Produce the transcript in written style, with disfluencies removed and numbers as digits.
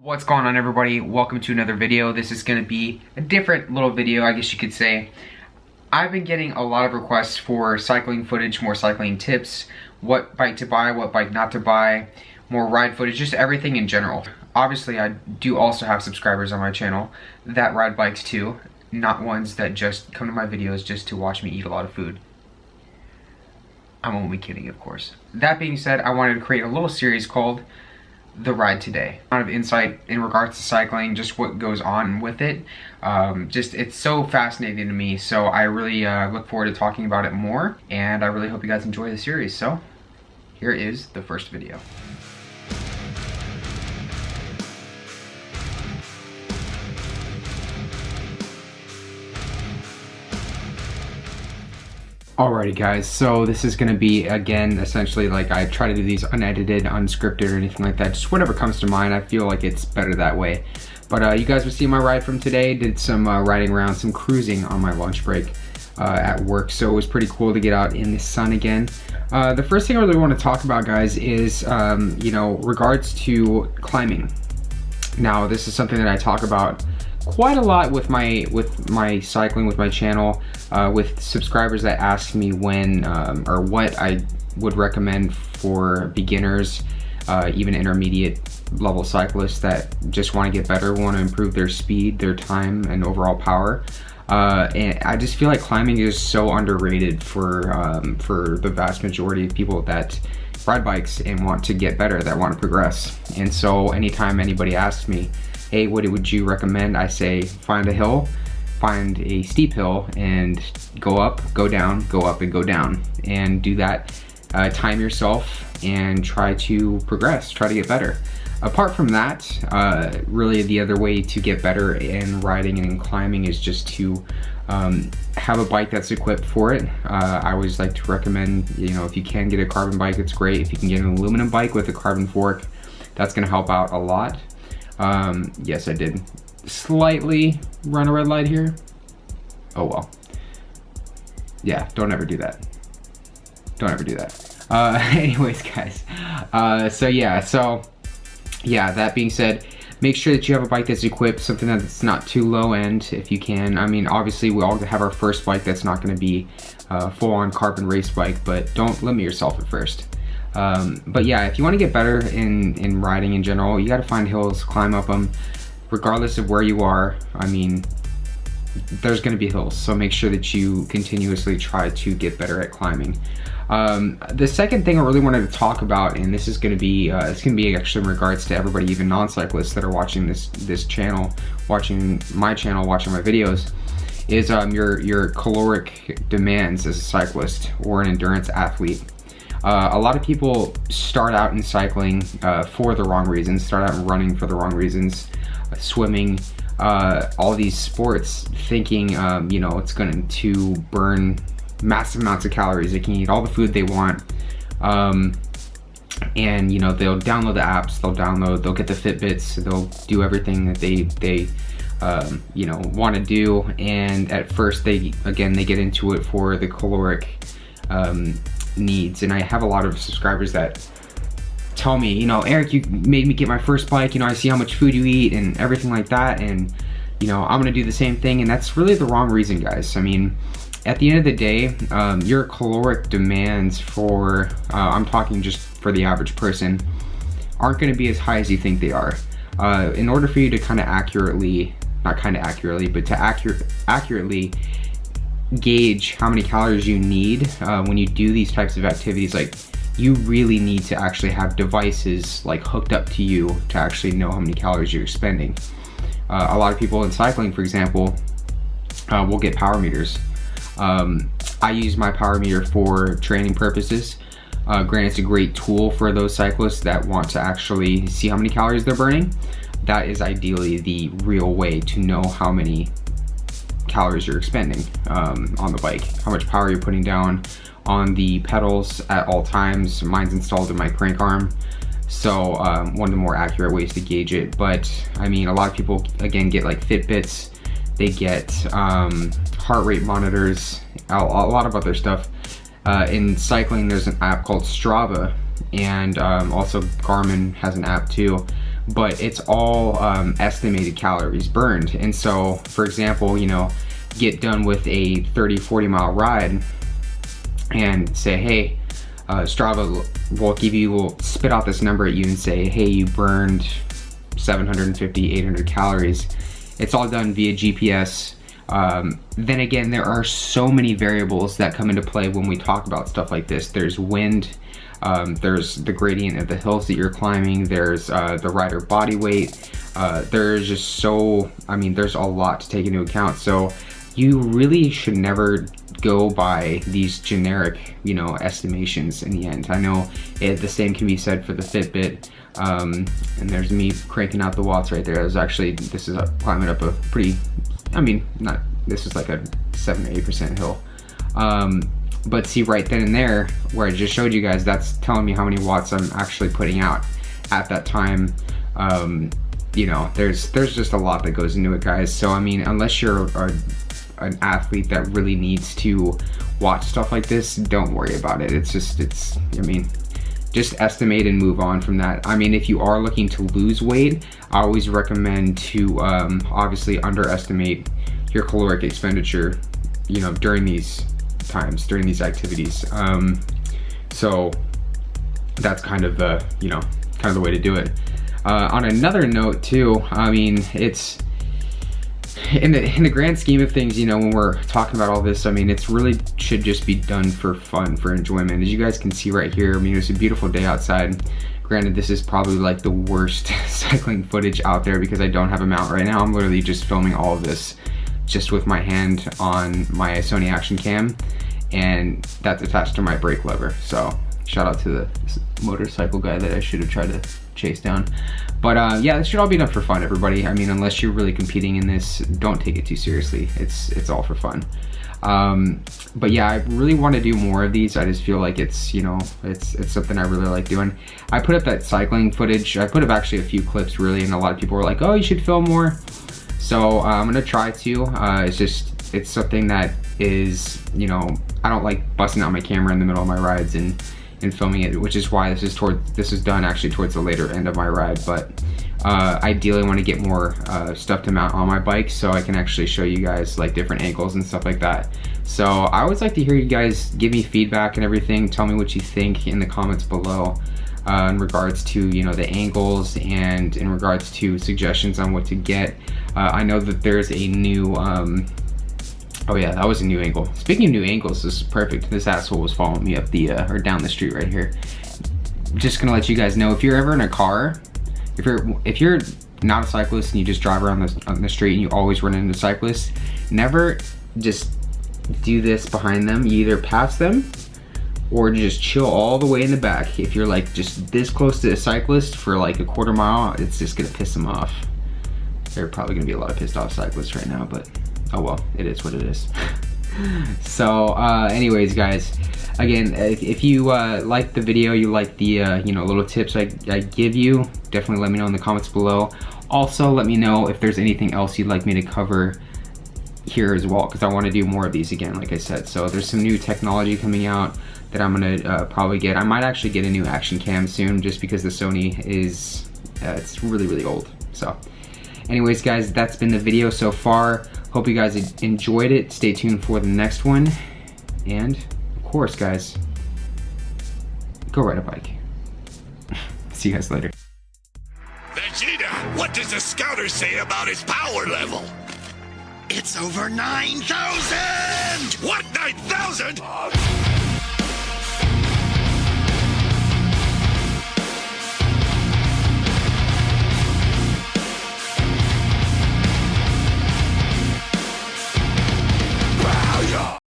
What's going on, everybody? Welcome to another video. This is going to be a different little video, I guess you could say. I've been getting a lot of requests for cycling footage, more cycling tips, what bike to buy, what bike not to buy, more ride footage, just everything in general. Obviously, I do also have subscribers on my channel that ride bikes too, not ones that just come to my videos just to watch me eat a lot of food. I'm only kidding, of course. That being said, I wanted to create a little series called The Ride Today. A lot of insight in regards to cycling, just what goes on with it. It's so fascinating to me, so I really look forward to talking about it more, and I really hope you guys enjoy the series. So here is the first video. Alrighty guys, so this is gonna be, again, essentially like I try to do these unedited, unscripted or anything like that, just whatever comes to mind. I feel like it's better that way. But you guys will see my ride from today. Did some riding around, some cruising on my lunch break at work, so it was pretty cool to get out in the sun again. The first thing I really want to talk about, guys, is regards to climbing. Now, this is something that I talk about quite a lot with my cycling, with my channel, with subscribers that ask me when or what I would recommend for beginners, even intermediate level cyclists that just want to get better, want to improve their speed, their time, and overall power. And I just feel like climbing is so underrated for the vast majority of people that ride bikes and want to get better, that want to progress. And so anytime anybody asks me, hey, what would you recommend? I say, find a hill, find a steep hill, and go up, go down, go up, and go down. And do that, time yourself, and try to progress, try to get better. Apart from that, really the other way to get better in riding and in climbing is just to have a bike that's equipped for it. I always like to recommend, if you can get a carbon bike, it's great. If you can get an aluminum bike with a carbon fork, that's gonna help out a lot. Yes, I did slightly run a red light here. Oh well. Yeah, don't ever do that. Don't ever do that. Anyways, guys. So yeah, that being said, make sure that you have a bike that's equipped, something that's not too low end if you can. I mean, obviously we all have our first bike that's not going to be a full-on carbon race bike, but don't limit yourself at first. But yeah, if you want to get better in riding in general, you got to find hills, climb up them, regardless of where you are. I mean, there's going to be hills, so make sure that you continuously try to get better at climbing. The second thing I really wanted to talk about, and this is going to be actually in regards to everybody, even non-cyclists that are watching this channel, watching my channel, watching my videos, is your caloric demands as a cyclist or an endurance athlete. A lot of people start out in cycling for the wrong reasons, start out running for the wrong reasons, swimming, all these sports, thinking it's going to burn massive amounts of calories. They can eat all the food they want, and they'll download the apps, they'll get the Fitbits, they'll do everything that they want to do, and at first they get into it for the caloric needs. And I have a lot of subscribers that tell me, Eric, you made me get my first bike, I see how much food you eat and everything like that, and I'm gonna do the same thing. And that's really the wrong reason, guys. I mean, at the end of the day, your caloric demands for, I'm talking just for the average person, aren't gonna be as high as you think they are. In order for you to accurately gauge how many calories you need when you do these types of activities, like, you really need to actually have devices like hooked up to you to actually know how many calories you're expending. A lot of people in cycling, for example, will get power meters. I use my power meter for training purposes. Granted, it's a great tool for those cyclists that want to actually see how many calories they're burning. That is ideally the real way to know how many calories you're expending on the bike, how much power you're putting down on the pedals at all times. Mine's installed in my crank arm, so one of the more accurate ways to gauge it. But I mean, a lot of people again get like Fitbits, they get heart rate monitors, a lot of other stuff. In cycling, there's an app called Strava, and also Garmin has an app too, but it's all estimated calories burned. And so, for example, you know, get done with a 30-40 mile ride and say, hey, Strava will spit out this number at you and say, hey, you burned 750, 800 calories. It's all done via GPS. Then again, there are so many variables that come into play when we talk about stuff like this. There's wind, there's the gradient of the hills that you're climbing, there's the rider body weight, there's just so, I mean, there's a lot to take into account. So you really should never go by these generic, you know, estimations in the end. I know the same can be said for the Fitbit, and there's me cranking out the watts right there. I was actually, this is climbing up a pretty, I mean, this is like a 7 or 8% hill. But see, right then and there, where I just showed you guys, that's telling me how many watts I'm actually putting out at that time. You know, there's just a lot that goes into it, guys. So I mean, unless you're an athlete that really needs to watch stuff like this, don't worry about it. I mean, just estimate and move on from that. I mean, if you are looking to lose weight, I always recommend to obviously underestimate your caloric expenditure, you know, during these times, during these activities. So that's kind of the, you know, kind of the way to do it. On another note too, I mean, it's in the grand scheme of things, you know, when we're talking about all this, I mean, it's really should just be done for fun, for enjoyment. As you guys can see right here, I mean, it's a beautiful day outside. Granted, this is probably like the worst cycling footage out there because I don't have a mount right now. I'm literally just filming all of this just with my hand on my Sony action cam, and that's attached to my brake lever. So shout out to the motorcycle guy that I should have tried to chase down. But yeah, this should all be done for fun, everybody. I mean, unless you're really competing in this, don't take it too seriously. It's all for fun. But yeah, I really want to do more of these. I just feel like it's, you know, it's something I really like doing. I put up that cycling footage. I put up actually a few clips really, and a lot of people were like, oh, you should film more. So I'm gonna try to. It's something that is, you know, I don't like busting out my camera in the middle of my rides and filming it, which is why this is done actually towards the later end of my ride. But ideally I want to get more stuff to mount on my bike so I can actually show you guys like different angles and stuff like that. So I always like to hear you guys give me feedback and everything. Tell me what you think in the comments below in regards to, you know, the angles and in regards to suggestions on what to get. I know that there's a new oh yeah, that was a new angle. Speaking of new angles, this is perfect. This asshole was following me up the or down the street right here. Just gonna let you guys know, if you're ever in a car, if you're not a cyclist and you just drive around on the street and you always run into cyclists, never just do this behind them. You either pass them or just chill all the way in the back. If you're like just this close to a cyclist for like a quarter mile, it's just gonna piss them off. There are probably gonna be a lot of pissed off cyclists right now, but oh well, it is what it is. So anyways, guys, again, if you like the video, you like the you know, little tips I give you, definitely let me know in the comments below. Also, let me know if there's anything else you'd like me to cover here as well, because I want to do more of these again, like I said. So there's some new technology coming out that I'm gonna probably get. I might actually get a new action cam soon, just because the Sony is it's really old. So anyways, guys, that's been the video so far. Hope you guys enjoyed it. Stay tuned for the next one. And of course, guys, go ride a bike. See you guys later. Vegeta, what does the scouter say about his power level? It's over 9,000! What, 9,000?